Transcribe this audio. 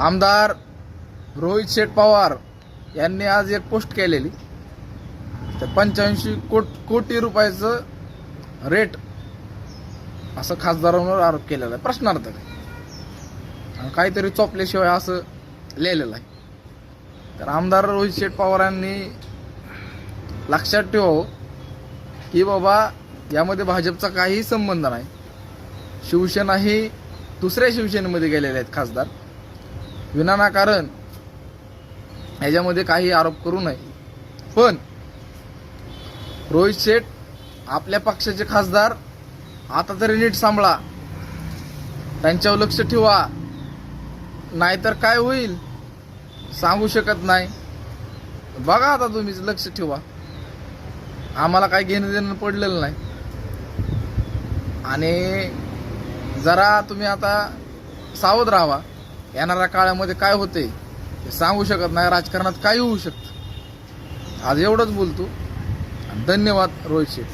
आमदार रोहित शेठ पवार यांनी आज एक पोस्ट केलेली, तर 85 कोटी रुपयाचं रेट असं खासदारांवर आरोप केलेला आहे, प्रश्नार्थक आणि काहीतरी चोपल्याशिवाय असं लिहिलेलं आहे. तर आमदार रोहित शेठ पवारांनी लक्षात ठेवावं की बाबा यामध्ये भाजपचा काहीही संबंध नाही. शिवसेना ही दुसऱ्या शिवसेनेमध्ये गेलेले आहेत खासदार, विनाकारण ह्याच्यामध्ये काही आरोप करू नये. पण रोहित शेठ आपल्या पक्षाचे खासदार आता तरी नीट सांभाळा, त्यांच्यावर लक्ष ठेवा, नाहीतर काय होईल सांगू शकत नाही. बघा आता तुम्हीच लक्ष ठेवा, आम्हाला काय घेणं देणं पडलेलं नाही. आणि जरा तुम्ही आता सावध राहावा, येणाऱ्या काळामध्ये काय होते ते सांगू शकत नाही, राजकारणात काही होऊ शकतं. आज एवढंच बोलतो. धन्यवाद रोहित शेठ.